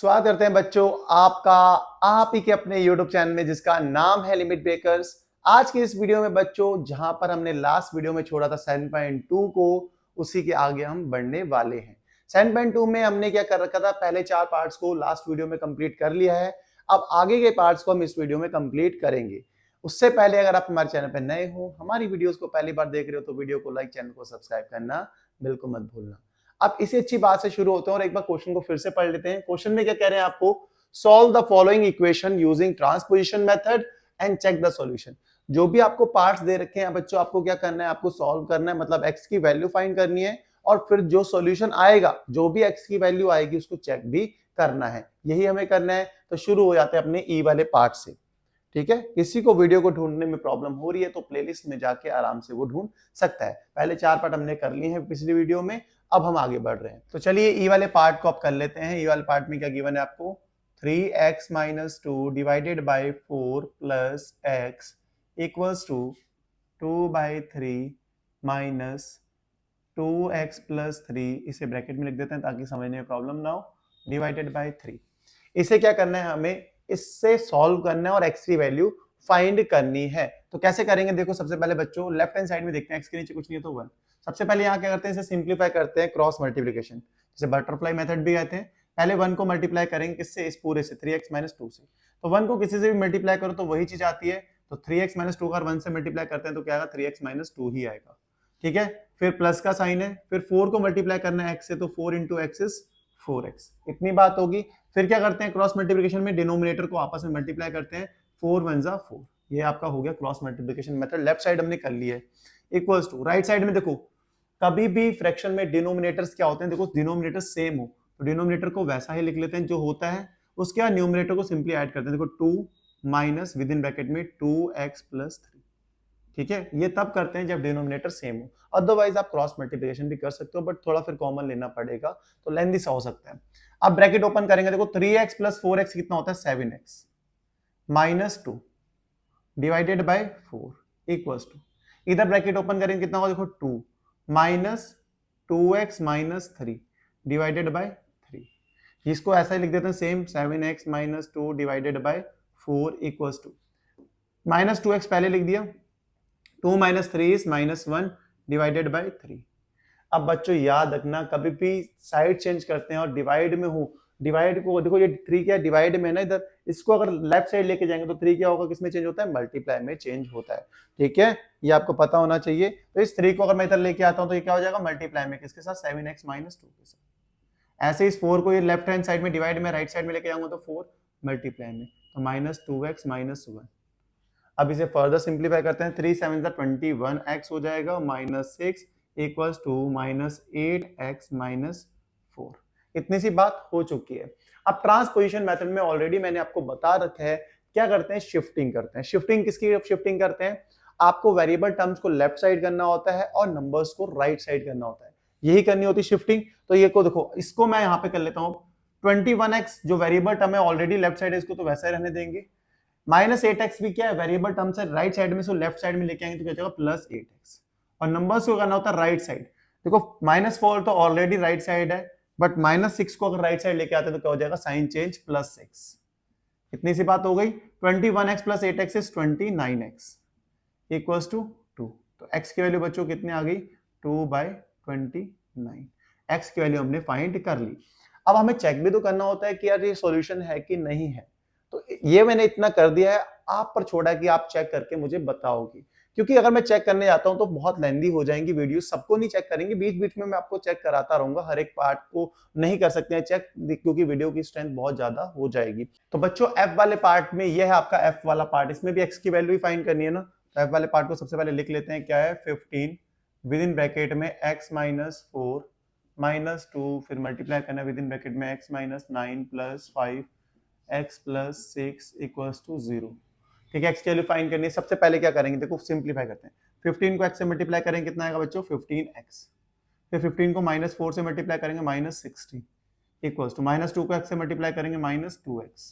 स्वागत करते हैं बच्चों आपका आप ही के अपने YouTube चैनल में जिसका नाम है लिमिट ब्रेकर्स। आज की इस वीडियो में बच्चों जहां पर हमने लास्ट वीडियो में छोड़ा था 7.2 को, उसी के आगे हम बढ़ने वाले हैं। 7.2 में हमने क्या कर रखा था, पहले 4 पार्ट्स को लास्ट वीडियो में कंप्लीट कर लिया है। अब आगे के पार्ट्स को हम इस वीडियो में कंप्लीट करेंगे। उससे पहले अगर आप हमारे चैनल पर नए हो, हमारी वीडियोस को पहली बार देख रहे हो, तो वीडियो को लाइक, चैनल को सब्सक्राइब करना बिल्कुल मत भूलना। अब इसी अच्छी बात से शुरू होते हैं और एक बार क्वेश्चन को फिर से पढ़ लेते हैं। क्वेश्चन में क्या कह रहे हैं आपको, solve the following equation using transposition method and check the solution. जो भी आपको पार्ट्स दे रखे हैं बच्चों, आपको क्या करना है, आपको सॉल्व करना है, मतलब x की वैल्यू फाइंड करनी है और फिर जो सॉल्यूशन आएगा, जो भी x की वैल्यू आएगी उसको चेक भी करना है। यही हमें करना है। तो शुरू हो जाते हैं अपने ई वाले पार्ट से। ठीक है, किसी को वीडियो को ढूंढने में प्रॉब्लम हो रही है तो प्लेलिस्ट में जाके आराम से वो ढूंढ सकता है। पहले 4 पार्ट हमने कर लिए हैं पिछली वीडियो में, अब हम आगे बढ़ रहे हैं। तो चलिए ई वाले पार्ट को आप कर लेते हैं। ई वाले पार्ट में क्या गिवन है आपको, 3x - 2 divided by 4 plus x equals to 2/3 minus 2x plus 3, इसे ब्रैकेट में लिख देते हैं ताकि समझने में प्रॉब्लम ना हो, डिवाइडेड बाय 3। इसे क्या करना है, हमें इससे सॉल्व करना है और x की वैल्यू फाइंड करनी है। तो कैसे करेंगे, देखो सबसे पहले बच्चों लेफ्ट हैंड साइड में देखते हैं, x के नीचे कुछ नहीं है तो 1। सबसे पहले यहाँ क्या करते हैं, इसे सिंप्लीफाई करते हैं क्रॉस मल्टीप्लिकेशन, जिसे बटरफ्लाई मेथड भी कहते हैं। पहले 1 को मल्टीप्लाई करेंगे किससे, इस पूरे से 3x - 2 से। तो 1 को किसी से भी मल्टीप्लाई करो तो वही चीज आती है। तो 3x - 2 का 1 से मल्टीप्लाई करते हैं तो क्या आएगा, 3x - 2 ही आएगा। ठीक है, फिर प्लस का साइन है, फिर 4 को मल्टीप्लाई करना है x से, तो 4 × x इज 4x। इतनी बात होगी। फिर क्या करते हैं, क्रॉस मल्टीप्लिकेशन में डिनोमिनेटर को आपस में मल्टीप्लाई करते हैं, 4 × 1 = 4। ये आपका हो गया cross multiplication method. Left side हमने कर ली है। इक्वल्स टू राइट साइड में देखो, कभी भी फ्रैक्शन में डिनोमिनेटर्स क्या होते हैं, देखो डिनोमिनेटर सेम हो तो डिनोमिनेटर को वैसा ही लिख लेते हैं जो होता है। उसके बाद न्यूमरेटर को सिंपली ऐड करते हैं। देखो 2 माइनस विद इन ब्रैकेट में 2x प्लस 3। ठीक है, ये तब करते हैं जब डिनोमिनेटर सेम हो। अदरवाइज आप क्रॉस मल्टीप्लिकेशन भी कर सकते हो, बट थोड़ा फिर कॉमन लेना पड़ेगा तो लेंथी सा हो सकता है। अब ब्रैकेट ओपन करेंगे, देखो 3x प्लस 4x कितना होता है, 7x minus 2 divided by 4 equals to, इधर ब्रैकेट ओपन करेंगे कितना होगा, देखो 2 minus 2x minus 3 divided by 3। इसको ऐसा ही लिख देते हैं same, 7x minus 2 divided by 4 equals to, minus 2x पहले लिख दिया, 2 माइनस 3 इज -1 डिवाइडेड बाय 3। अब बच्चों याद रखना, कभी भी साइड चेंज करते हैं और डिवाइड में हो, डिवाइड को देखो ये 3 क्या डिवाइड में है ना, इधर इसको अगर लेफ्ट साइड लेके जाएंगे तो 3 क्या होगा, किसमें चेंज होता है, मल्टीप्लाई में चेंज होता है। ठीक है, ये आपको पता होना चाहिए। तो इस 3 को अगर मैं इधर लेके आता हूं तो ये क्या हो जाएगा, मल्टीप्लाई में किसके साथ, 7x - 2 के साथ। ऐसे इस 4 को ये लेफ्ट हैंड साइड में डिवाइड में राइट साइड में लेके जाऊंगा तो 4 मल्टीप्लाई में, तो -2x - 1। अब इसे फर्दर सिंप्लीफाई करते हैं, 3 7 21x हो जाएगा, -6 इक्वल्स टू -8x - 4। इतनी सी बात हो चुकी है। अब ट्रांसपोजिशन मेथड में ऑलरेडी मैंने आपको बता रखा है, क्या करते हैं, शिफ्टिंग करते हैं। शिफ्टिंग किसकी शिफ्टिंग करते हैं, आपको वेरिएबल टर्म्स को लेफ्ट साइड करना होता है और नंबर्स को राइट साइड करना होता है, यही करनी होती है शिफ्टिंग। तो ये को देखो, इसको मैं यहाँ पे कर लेता हूँ, 21x जो वेरिएबल टर्म है ऑलरेडी लेफ्ट साइड है, इसको तो वैसा ही रहने देंगे। -8x भी क्या है, वेरिएबल टर्म से राइट साइड में, सो लेफ्ट साइड में लेके आएंगे तो क्या जाएगा, +8x। और नंबर्स को करना होता है राइट साइड। देखो -4 तो ऑलरेडी राइट साइड है, बट -6 को अगर राइट साइड लेके आते हैं तो क्या हो जाएगा, साइन चेंज +6। इतनी सी बात हो गई। 21x + 8x is 29x equals to 2। तो x की वैल्यू बच्चों कितने आ गई, 2/29। x की वैल्यू हमने फाइंड कर ली। अब हमें चेक भी तो करना होता है कि यार ये सॉल्यूशन है कि नहीं है। तो ये मैंने इतना कर दिया है, आप पर छोड़ा है कि आप चेक करके मुझे बताओगे, क्योंकि अगर मैं चेक करने जाता हूं तो बहुत लेंदी हो जाएंगी वीडियो, सबको नहीं चेक करेंगे, बीच बीच में मैं आपको चेक कराता रहूंगा। हर एक पार्ट को नहीं कर सकते हैं चेक, क्योंकि वीडियो की स्ट्रेंथ बहुत ज्यादा हो जाएगी। तो बच्चों एफ वाले पार्ट में ये है आपका एफ वाला पार्ट, इसमें भी एक्स की वैल्यू ही फाइंड करनी है ना। तो एफ वाले पार्ट को सबसे पहले लिख लेते हैं, क्या है, 15 विद इन ब्रैकेट में x - 4 - 2, फिर मल्टीप्लाई करना विद इन ब्रैकेट में x - 9 + 5 x + 6 इक्वल्स टू 0। ठीक है, x की वैल्यू फाइंड करनी है। सबसे पहले क्या करेंगे, देखो सिंप्लीफाई करते हैं। 15 को x से मल्टीप्लाई करेंगे कितना आएगा बच्चों, 15x। फिर 15 को -4 से मल्टीप्लाई करेंगे, -60 इक्वल्स टू, -2 को x से मल्टीप्लाई करेंगे, -2x।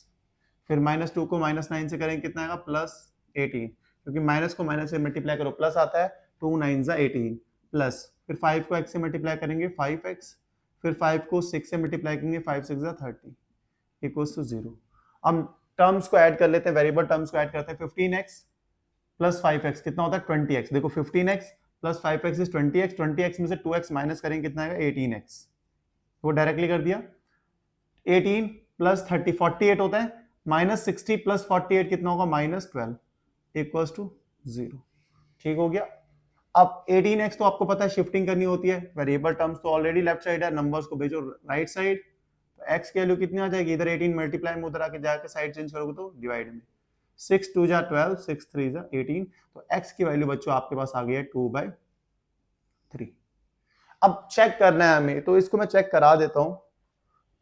फिर -2 को -9 से करेंगे कितना आएगा, +18, क्योंकि माइनस को माइनस से मल्टीप्लाई करो प्लस आता है, 2 9 18 प्लस, फिर 5 को x से मल्टीप्लाई करेंगे 5x, फिर 5 को 6 से मल्टीप्लाई करेंगे 5 6 30, इक्वल्स टू 0। अब टर्म्स को ऐड कर लेते हैं, वेरिएबल टर्म्स को ऐड करते हैं। 15x प्लस 5x कितना होता है 20x। देखो 15x plus 5x is 20x, 20x में से 2x माइनस करेंगे कितना आएगा 18x, वो डायरेक्टली कर दिया। 18 प्लस 30 48 होता है, माइनस 60 प्लस 48 कितना होगा -12 इक्वल्स टू 0। ठीक हो गया। अब 18x तो आपको पता है शिफ्टिंग करनी होती है, वेरिएबल टर्म्स तो ऑलरेडी लेफ्ट साइड है, नंबर्स को भेजो राइट साइड, तो x की वैल्यू कितनी आ जाएगी, इधर 18 मल्टीप्लाई में उधर आके जाके साइड चेंज करोगे तो डिवाइड में 6 2 जा 12 6 3 जा 18, तो x की वैल्यू बच्चों आपके पास आ गई है 2/3। अब चेक करना है हमें, तो इसको मैं चेक करा देता हूं,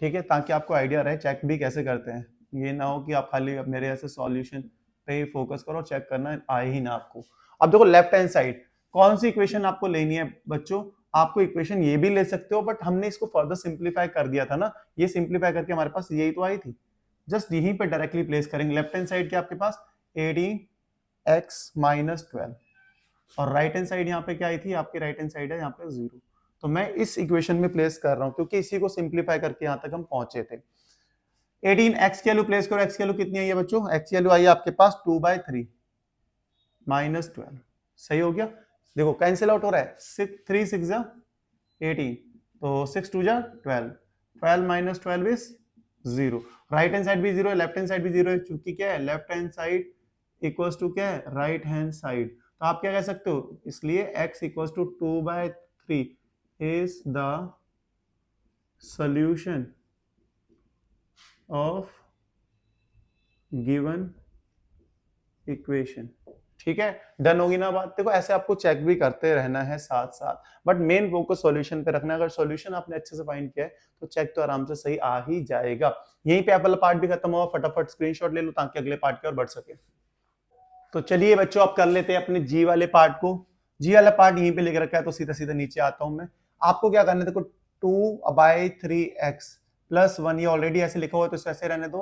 ठीक है, ताकि आपको आइडिया रहे चेक भी कैसे करते हैं। ये ना हो कि आप खाली मेरे ऐसे सॉल्यूशन पे ही फोकस करो, चेक करना आए ही ना आपको। अब देखो लेफ्ट हैंड साइड कौन सी इक्वेशन आपको लेनी है बच्चों, आपको इक्वेशन ये भी ले सकते हो, बट हमने इसको फर्दर सिंप्लीफाई कर दिया था ना, ये सिंप्लीफाई करके हमारे पास यही तो आई थी, जस्ट यहीं पे डायरेक्टली प्लेस करेंगे। लेफ्ट हैंड साइड के आपके पास 18x माइनस 12 और राइट हैंड साइड यहाँ पे क्या आई थी, आपकी राइट हैंड साइड है यहाँ पे 0, तो मैं इस इक्वेशन में प्लेस कर रहा हूं क्योंकि इसी को सिंप्लीफाई करके यहां तक हम पहुंचे थे। 18 x की वैल्यू प्लेस करो, x की वैल्यू कितनी आई है बच्चों, x की वैल्यू आई है आपके पास 2/3 -12, सही हो गया। देखो कैंसिल आउट हो रहा है, 3 6 जा 18, तो 6 2 जा 12, 12 minus 12 is 0। Right hand side भी 0 है, लेफ्ट हैंड साइड भी 0 है, क्योंकि क्या है left hand side equals to क्या है राइट हैंड साइड, तो आप क्या कह सकते हो, इसलिए x equals to 2/3 is the solution of given equation। ठीक है, डन होगी ना बात। देखो ऐसे आपको चेक भी करते रहना है साथ साथ, बट मेन फोकस सॉल्यूशन पे रखना है। अगर सॉल्यूशन आपने अच्छे से फाइंड किया है तो चेक तो आराम से सही आ ही जाएगा। यहीं पे वाला पार्ट भी खत्म हुआ, फटाफट स्क्रीनशॉट ले लो ताकि अगले पार्ट की ओर बढ़ सके। तो चलिए बच्चों आप कर लेते हैं अपने जी वाले पार्ट को। जी वाला पार्ट यहीं पे लिख रखा है, तो सीधा सीधा नीचे आता हूं मैं। आपको क्या करना है, देखो 2/3x प्लस 1, ये ऑलरेडी ऐसे लिखा हुआ है तो इसे ऐसे रहने दो।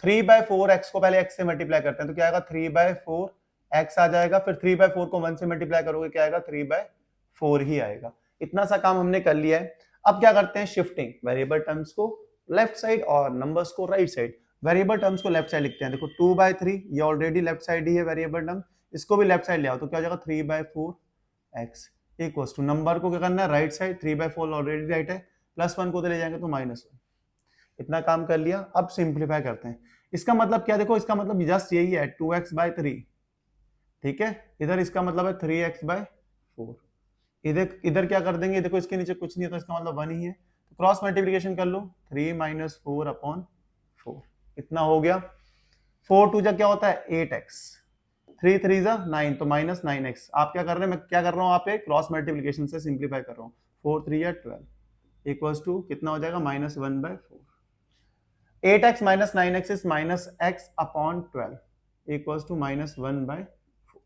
3/4x को पहले x से मल्टीप्लाई करते हैं, तो क्या आएगा 3/4x आ जाएगा, फिर 3/4 को 1 से मल्टीप्लाई करोगे क्या आएगा 3/4 ही आएगा। इतना सा काम हमने कर लिया है। अब क्या करते हैं शिफ्टिंग, वेरिएबल टर्म्स को लेफ्ट साइड और नंबर्स को राइट साइड। वेरिएबल टर्म्स को लेफ्ट साइड लिखते हैं, देखो 2/3 ये ऑलरेडी लेफ्ट साइड ही है वेरिएबल टर्म, इसको भी लेफ्ट साइड ले आओ तो क्या हो जाएगा 3/4x इक्वल्स टू नंबर को क्या करना है राइट साइड, 3/4 ऑलरेडी राइट है, प्लस 1 को तो ले जाएंगे तो -1। इतना काम कर लिया, अब सिंप्लीफाई करते हैं। इसका मतलब क्या, देखो इसका मतलब जस्ट यही है 2x/3, ठीक है, इधर इसका मतलब है 3x/4, इधर इधर क्या कर देंगे, देखो इसके नीचे कुछ नहीं है तो इसका मतलब 1 ही है, तो क्रॉस मल्टीप्लिकेशन कर लो 3 - 4/4, इतना हो गया। 4 2 जा क्या होता है 8x, 3 3 जा 9, तो -9x। आप क्या कर रहे हैं, मैं क्या कर रहा हूँ, आप एक क्रॉस मल्टीप्लिकेशन से सिंप्लीफाई कर रहा हूँ। 4 3 या 12 इक्वल्स टू कितना हो जाएगा -1/4। 8x - 9x is -x/12 equals to -1/4,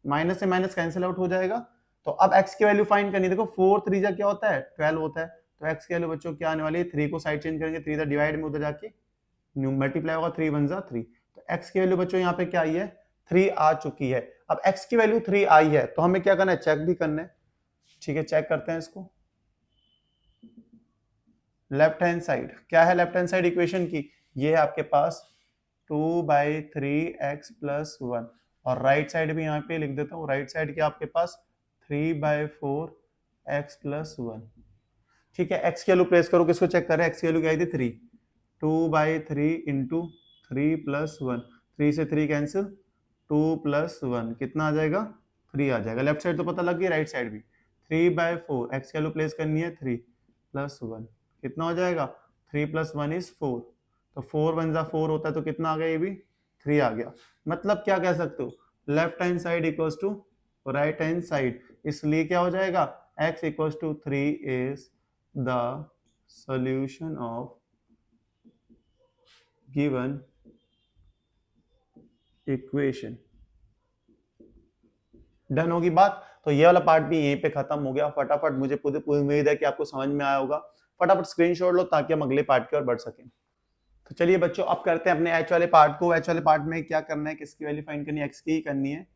minus से माइनस कैंसिल आउट हो जाएगा। तो अब x की वैल्यू फाइंड करनी है, देखो 4 3 जा क्या होता है 12 होता है, तो x की वैल्यू बच्चों क्या आने वाली है, 3 को साइड चेंज करेंगे, 3 इधर डिवाइड में उधर जाके मल्टीप्लाई होगा, 3 1 जा 3, तो x की वैल्यू बच्चों यहाँ पे क्या आई है 3 आ चुकी है। अब x की वैल्यू 3 आई है तो हमें क्या करना है, चेक भी करना है, ठीक है, चेक करते हैं इसको। लेफ्ट हैंड साइड क्या है, लेफ्ट हैंड साइड इक्वेशन की ये है आपके पास 2/3x + 1, और राइट साइड भी यहाँ पे लिख देता हूँ, राइट साइड क्या आपके पास 3/4x + 1, ठीक है। x की वैल्यू प्लेस करो, किसको चेक करें, x की वैल्यू क्या आई थी 3, 2/3 × 3 + 1, 3 से 3 कैंसिल, 2 + 1 कितना आ जाएगा 3 आ जाएगा। लेफ्ट साइड तो पता लग गई, राइट साइड भी 3/4, x की वैल्यू प्लेस करनी है 3 + 1 कितना हो जाएगा 3 + 1 इज 4, तो 4 1 जा 4 होता है, तो कितना आ गया, ये भी 3 आ गया। मतलब क्या कह सकते हो, left hand side equals to right hand side, इसलिए क्या हो जाएगा x equals to 3 is the solution of given equation. Done होगी बात। तो ये वाला पार्ट भी यहीं पे खत्म हो गया। फटाफट, मुझे पूरी उम्मीद है कि आपको समझ में आया होगा, फटाफट स्क्रीनशॉट लो ताकि हम अगले पार्ट की ओर बढ़ सकें। तो चलिए बच्चों अब करते हैं अपने एच वाले पार्ट को। एच वाले पार्ट में क्या करना है, किसकी वैल्यू फाइंड करनी है, एक्स की ही करनी है।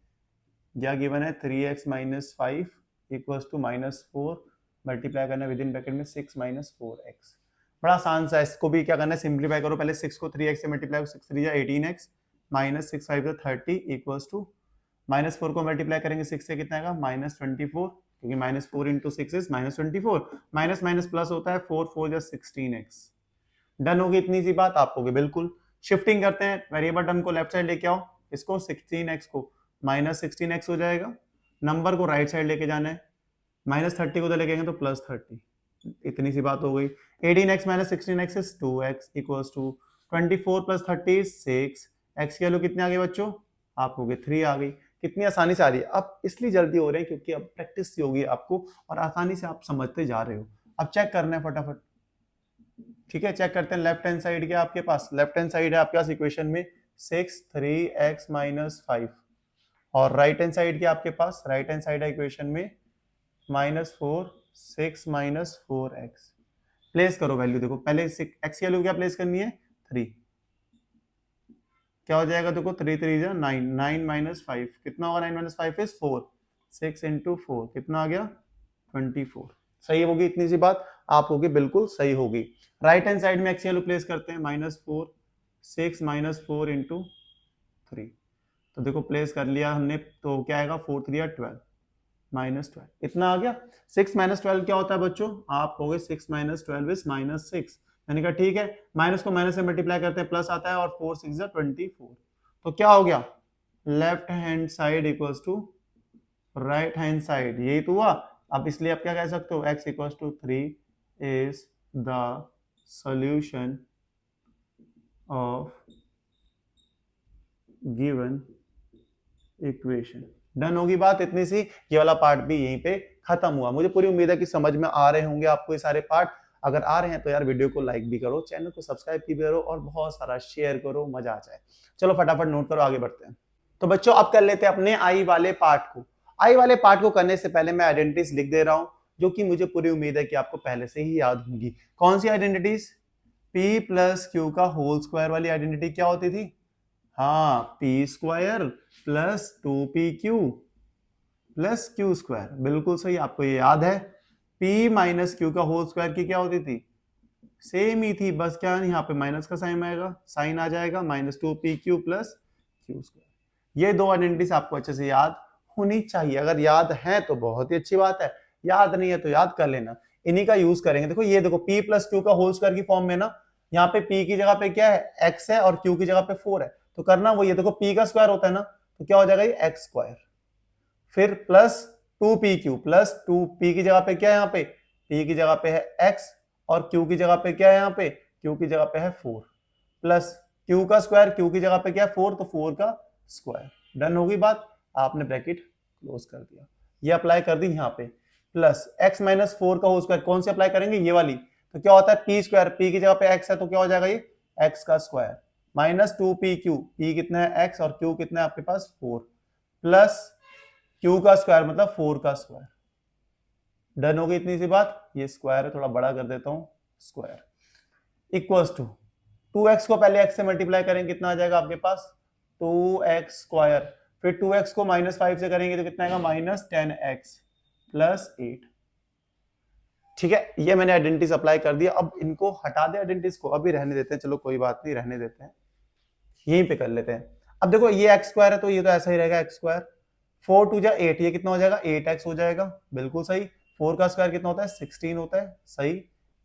क्या गिवन है 3x - 5 इक्वल्स टू -4, मल्टीप्लाई करना विद इन ब्रैकेट में 6 - 4x। बड़ा आसान सा, इसको भी क्या करना है, सिंप्लीफाई करो। पहले 6 को 3x से मल्टीप्लाई करो, 6 3 जा 18x माइनस 6 5 30 इक्वल्स टू -4 को मल्टीप्लाई करेंगे 6 से कितना आएगा -24, क्योंकि -4 into 6 is -24, minus minus plus होता है 4 4 जा 16x। डन होगी इतनी सी बात, आप होगी बिल्कुल। शिफ्टिंग करते हैं, वेरिएबल टर्म को लेफ्ट साइड लेके आओ, इसको 16x को -16x हो जाएगा, नंबर को राइट साइड लेके जाना है, -30 को तो लेके तो +30, इतनी सी बात हो गई। 18x minus 16x is 2x equals to 24 + 30 is 6। x की वैल्यू कितने आ गई बच्चों, आप हो गए 3 आ गई। कितनी आसानी से आ रही है। अब इसलिए जल्दी हो रहे हैं क्योंकि अब प्रैक्टिस होगी आपको और आसानी से आप समझते जा रहे हो। अब चेक करना है फटाफट, ठीक है। चेक करते हैं लेफ्ट हैंड साइड क्या आपके पास, लेफ्ट हैंड साइड है आपके पास इक्वेशन में 6 3x - 5, और राइट हैंड साइड क्या आपके पास, राइट हैंड साइड है इक्वेशन में -4 6 - 4x। प्लेस करो वैल्यू, देखो पहले x की वैल्यू क्या प्लेस करनी है 3, क्या हो जाएगा देखो 3 3 जा 9, 9 - 5 कितना होगा, 9 - 5 इज 4, 6 × 4 कितना आ गया 24। सही होगी इतनी सी बात, आप होगी बिल्कुल सही होगी। राइट हैंड साइड में x की वैल्यू प्लेस करते हैं -4 6 - 4 × 3, तो देखो प्लेस कर लिया हमने, तो क्या आएगा 4 3 या 12 -12 इतना आ गया। 6 - 12 क्या होता है बच्चों, आप हो गए 6 - 12 इज -6, मैंने कहा ठीक है, माइनस को माइनस से मल्टीप्लाई करते हैं प्लस आता है, और 4 6 जा 24, तो क्या हो गया left hand side equals to right hand side, यही तो हुआ। अब इसलिए आप क्या कह सकते हो, x equals to 3 is the solution of given equation. Done होगी बात इतनी सी, ये वाला पार्ट भी यहीं पे खत्म हुआ। मुझे पूरी उम्मीद है कि समझ में आ रहे होंगे आपको ये सारे पार्ट। अगर आ रहे हैं तो यार वीडियो को लाइक भी करो, चैनल को सब्सक्राइब भी करो और बहुत सारा शेयर करो, मजा आ जाए। चलो फटाफट नोट करो, आगे बढ़ते हैं। तो बच्चों अब कर लेते हैं अपने आई वाले पार्ट को। आई वाले पार्ट को करने से पहले मैं आइडेंटिटीज लिख दे रहा हूं, जो कि मुझे पूरी उम्मीद है कि आपको पहले से ही याद होंगी। कौन सी आइडेंटिटीज, p + q का होल स्क्वायर वाली आइडेंटिटी क्या होती थी, हाँ p² + 2pq + q², बिल्कुल सही, आपको ये याद है। p - q का होल स्क्वायर की क्या होती थी, सेम ही थी, बस क्या यहाँ पे माइनस का साइन आएगा, साइन आ जाएगा -2pq + q²। ये दो आइडेंटिटीज आपको अच्छे से याद होनी चाहिए, अगर याद है तो बहुत ही अच्छी बात है, याद नहीं है तो याद कर लेना, इन्हीं का यूज करेंगे। देखो ये देखो p + q का होल स्क्वायर की फॉर्म में ना, यहाँ पे p की जगह पे क्या है x है और q की जगह पे 4 है, तो करना वो ये देखो p का स्क्वायर होता है ना, तो क्या हो जाएगा ये x², फिर प्लस 2pq प्लस 2p की जगह पे क्या है, यहाँ पे p की जगह पे है x और q की जगह पे क्या है, यहाँ पे q की जगह पे है 4, प्लस q का स्क्वायर, q की जगह पे क्या है 4, तो 4 का स्क्वायर। डन होगी बात, आपने ब्रैकेट क्लोज कर दिया, ये अप्लाई कर दी यहाँ पे, प्लस x - 4 का होल स्क्वायर, कौन सी अप्लाई करेंगे, ये वाली, तो क्या होता है p², p की जगह पे x है तो क्या हो जाएगा ये x का स्क्वायर, -2pq, p कितना है x और q कितना है आपके पास 4, प्लस q का स्क्वायर मतलब 4 का स्क्वायर। डन हो गई इतनी सी बात, ये स्क्वायर है, थोड़ा बड़ा कर देता हूं, स्क्वायर इक्वल्स टू 2x को पहले x से मल्टीप्लाई करेंगे, कितना आ जाएगा आपके पास 2x², फिर 2x को -5 से करेंगे तो कितना आएगा -10x + 8। ठीक है, ये मैंने आइडेंटिटीज अप्लाई कर दिया। अब इनको हटा दे आइडेंटिटीज को, अभी रहने देते हैं, चलो कोई बात नहीं, रहने देते हैं, यहीं पे कर लेते हैं। अब देखो ये x² है तो ये तो ऐसा ही रहेगा x², 4 2 जा 8, ये कितना हो जाएगा 8x हो जाएगा, बिल्कुल सही। 4 का स्क्वायर कितना होता है 16 होता है, सही।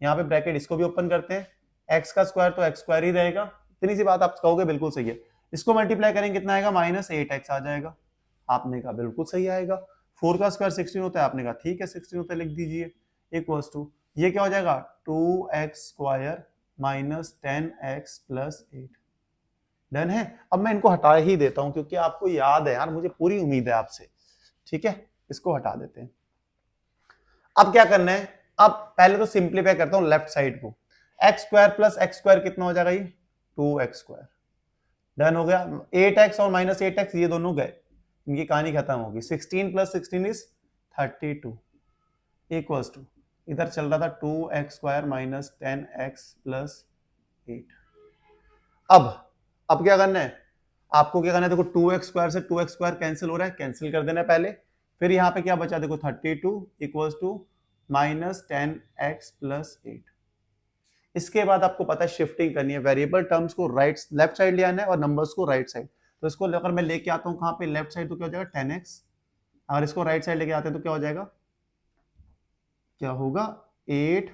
यहाँ पे ब्रैकेट इसको भी ओपन करते हैं, x का स्क्वायर तो x² ही रहेगा, इतनी सी बात आप कहोगे बिल्कुल सही है। इसको मल्टीप्लाई करेंगे कितना आएगा -8x आ जाएगा, आपने कहा बिल्कुल सही आएगा। 4 का स्क्वायर 16 होता है, आपने कहा ठीक है 16 होता है, लिख दीजिए, इक्वल्स टू ये क्या हो जाएगा 2x² - 10x + 8। डन है। अब मैं इनको हटा ही देता हूं क्योंकि आपको याद है यार, मुझे पूरी उम्मीद है आपसे, ठीक है, इसको हटा देते हैं। अब क्या करना है, अब पहले तो सिंप्लीफाई करता हूं लेफ्ट साइड को, x² + x² कितना हो जाएगा ये 2x²। डन हो गया, 8x और -8x ये दोनों गए, इनकी कहानी खत्म होगी। 16 + 16 इज 32 इक्वल्स टू इधर चल रहा था 2x² - 10x + 8। अब क्या करना है, आपको क्या करना है, देखो 2x² से 2x² कैंसिल हो रहा है, कैंसिल कर देना है पहले, फिर यहाँ पे क्या बचा देखो 32 इक्वल्स टू -10x + 8। इसके बाद आपको पता है शिफ्टिंग करनी है, वेरिएबल टर्म्स को राइट लेफ्ट साइड ले आना है और नंबर्स को राइट साइड। तो इसको अगर मैं लेके आता हूँ कहाँ पे लेफ्ट साइड, तो क्या हो जाएगा 10x। अगर इसको राइट साइड लेके आते हैं तो क्या हो जाएगा, क्या होगा 8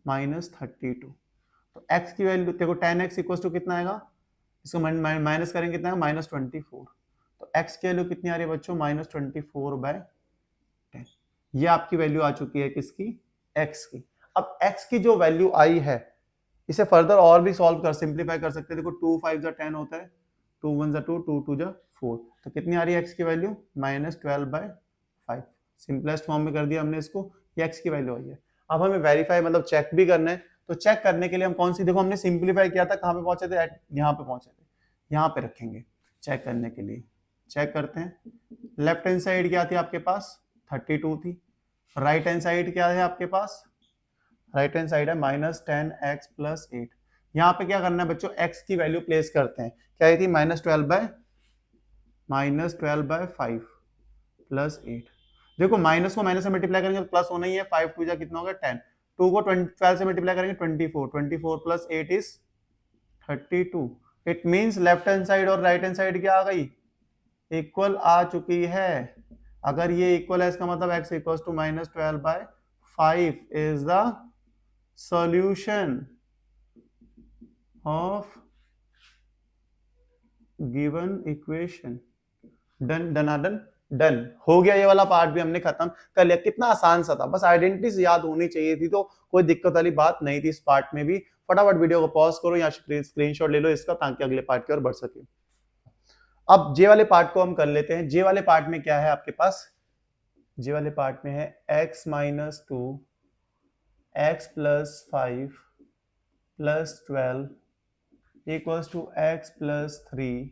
माइनस 32। तो x की वैल्यू देखो 10x इक्वल टू कितना आएगा, इसको माइनस करेंगे कितना है -24। तो x की वैल्यू कितनी आ रही है बच्चों -24/10। ये आपकी वैल्यू आ चुकी है किसकी, x की। अब x की जो वैल्यू आई है इसे फर्दर और भी सॉल्व कर सिंप्लीफाई कर सकते हैं। देखो 2 5 जा 10 होता है, 2 1 जा 2, 2 2 जा 4। तो कितनी आ रही है x की वैल्यू -12/5। सिंपलेस्ट फॉर्म में कर दिया हमने इसको, ये x की वैल्यू आई है। अब हमें वेरीफाई मतलब चेक भी करना है। तो चेक करने के लिए हम कौन सी, देखो हमने सिंप्लीफाई किया था, कहाँ पे पहुंचे थे, यहाँ पे पहुंचे थे, यहाँ पे रखेंगे चेक करने के लिए। चेक करते हैं, लेफ्ट हैंड साइड क्या थी आपके पास 32 थी, राइट हैंड साइड क्या है आपके पास, राइट हैंड साइड है -10x + 8। यहाँ पे क्या करना है बच्चों, x की वैल्यू प्लेस करते हैं, क्या आई थी -12/5 + 8। देखो माइनस को माइनस से मल्टीप्लाई करेंगे तो प्लस होना ही है, 5 2 जा कितना होगा 10, 2 को 12 से मल्टीप्लाई करेंगे 24, 24 + 8 is 32। It means left hand side और राइट हैंड साइड क्या आ गई, इक्वल आ चुकी है। अगर ये इक्वल है इसका मतलब x = -12/5 is the solution of given equation. Done done done done हो गया, ये वाला पार्ट भी हमने खत्म कर लिया। कितना आसान सा था, बस आइडेंटिटी से याद होनी चाहिए थी, तो कोई दिक्कत वाली बात नहीं थी इस पार्ट में भी। फटाफट वीडियो को पॉज करो या स्क्रीनशॉट ले लो इसका, ताकि अगले पार्ट की ओर बढ़ सके। अब जे वाले पार्ट को हम कर लेते हैं। जे वाले पार्ट में क्या है आपके पास, जे वाले पार्ट में है x - 2 x + 5 + 12 = x + 3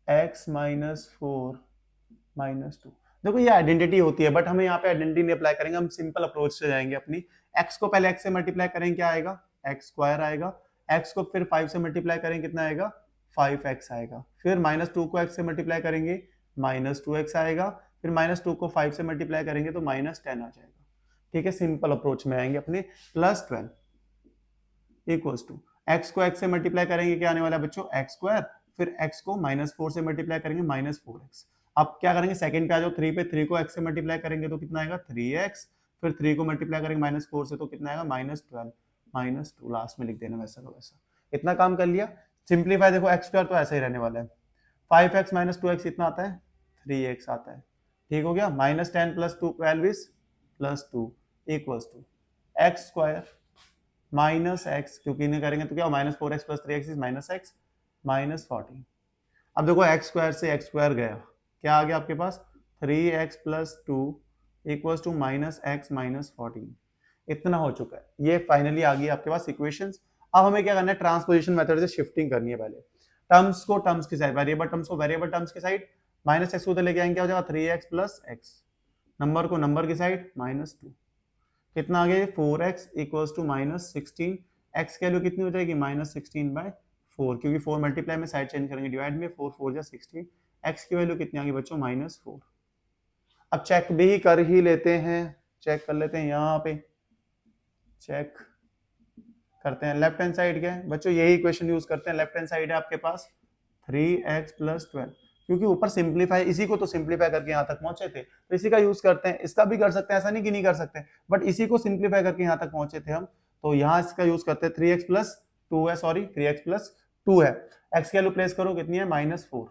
x - 4 - 2। देखो ये आइडेंटिटी होती है, बट हमें यहाँ पे आइडेंटिटी नहीं अप्लाई करेंगे, हम सिंपल अप्रोच से जाएंगे अपनी। x को पहले x से मल्टीप्लाई करेंगे, क्या आएगा x² आएगा। x को फिर 5 से मल्टीप्लाई करेंगे, कितना आएगा 5x आएगा। फिर -2 को x से मल्टीप्लाई करेंगे -2x आएगा। फिर -2 को 5 से मल्टीप्लाई करेंगे तो -10 आ जाएगा। ठीक है, सिंपल अप्रोच में आएंगे अपने। +12 = x को x से मल्टीप्लाई करेंगे, क्या आने वाला है बच्चों x²। फिर x को -4 से मल्टीप्लाई करेंगे -4x। अब क्या करेंगे सेकंड पे आ जाओ 3 पे, 3 को x से मल्टीप्लाई करेंगे तो कितना आएगा 3x। फिर 3 को मल्टीप्लाई करेंगे -4 से तो कितना आएगा -12 -2। लास्ट में लिख देना वैसा का वैसा। इतना काम कर लिया। सिंप्लीफाई देखो x² तो ऐसा ही रहने वाला है, 5x - 2x इतना आता है 3x आता है। ठीक हो गया, -10 + 2 12 is +2 = x² -x, क्योंकि इन्हें करेंगे तो क्या -4x + 3x is -x -14। अब देखो x² से x² गया, क्या आ गया आपके पास 3x + 2 = -x -14। इतना हो चुका है, ये फाइनली आ गई आपके पास इक्वेशंस। अब हमें क्या करना है, ट्रांसपोजिशन मेथड से शिफ्टिंग करनी है। पहले टर्म्स को टर्म्स की साइड, वेरिएबल टर्म्स को वेरिएबल टर्म्स की साइड, -x को उधर लेके आएंगे, क्या हो जाएगा 3x + x। नंबर को नंबर की साइड -2, कितना आ गया 4x = -16। x की वैल्यू कितनी हो जाएगी -16/4, क्योंकि 4 मल्टीप्लाई में साइड चेंज करेंगे, डिवाइड में 4 4 जा 16। x की वैल्यू कितनी आ गई बच्चों -4। अब चेक भी कर ही लेते हैं, चेक कर लेते हैं, यहाँ पे चेक करते हैं। लेफ्ट हैंड साइड क्या है बच्चों, यही इक्वेशन यूज करते हैं। लेफ्ट हैंड साइड है आपके पास 3x + 12, क्योंकि ऊपर सिंप्लीफाई, इसी को तो सिंप्लीफाई करके यहाँ तक पहुंचे थे, तो इसी का यूज करते हैं। इसका भी कर सकते हैं, ऐसा नहीं कि नहीं कर सकते, बट इसी को सिंप्लीफाई करके यहाँ तक पहुंचे थे हम, तो यहाँ इसका यूज करते हैं। 3x + 2 है, सॉरी 3x + 2 है। x की वैल्यू प्लेस करो, कितनी है -4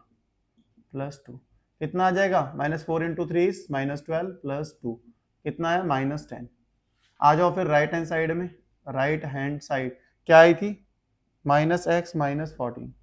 + 2, कितना आ जाएगा -4 × 3 is -12 + 2, कितना है -10। आ जाओ फिर राइट हैंड साइड में, राइट हैंड साइड क्या आई थी -x -14।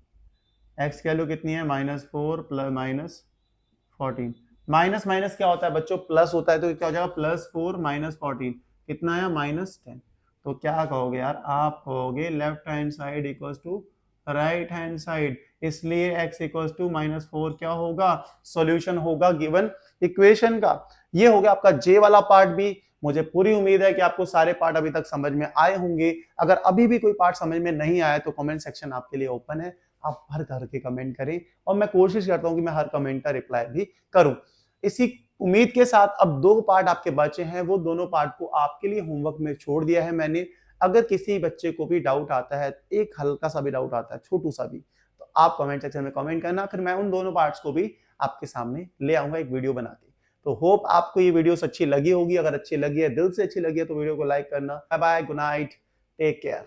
x की वैल्यू कितनी है -4 + -14। माइनस माइनस क्या होता है बच्चों, प्लस होता है, तो क्या हो जाएगा +4 - 14, कितना है -10। तो क्या कहोगे यार, आप कहोगे left hand side equals to right hand side, इसलिए x इक्वल्स टू -4 क्या होगा, सॉल्यूशन होगा गिवन इक्वेशन का। ये हो गया आपका जे वाला पार्ट भी। मुझे पूरी उम्मीद है कि आपको सारे पार्ट अभी तक समझ में आए होंगे। अगर अभी भी कोई पार्ट समझ में नहीं आया तो कमेंट सेक्शन आपके लिए ओपन है, आप भर करके कमेंट करें, और मैं कोशिश करता हूं कि मैं हर कमेंट का रिप्लाई भी करूं। इसी उम्मीद के साथ अब 2 पार्ट आपके बचे हैं, वो दोनों पार्ट को आपके लिए होमवर्क में छोड़ दिया है मैंने। अगर किसी बच्चे को भी डाउट आता है, एक हल्का सा भी डाउट आता है, छोटू सा भी, तो आप कमेंट सेक्शन में कमेंट करना, फिर मैं उन दोनों पार्ट्स को भी आपके सामने ले आऊंगा एक वीडियो बना के। तो होप आपको ये वीडियोस अच्छी लगी होगी। अगर अच्छी लगी है, दिल से अच्छी लगी है, तो वीडियो को लाइक करना। Bye bye, good night, take care.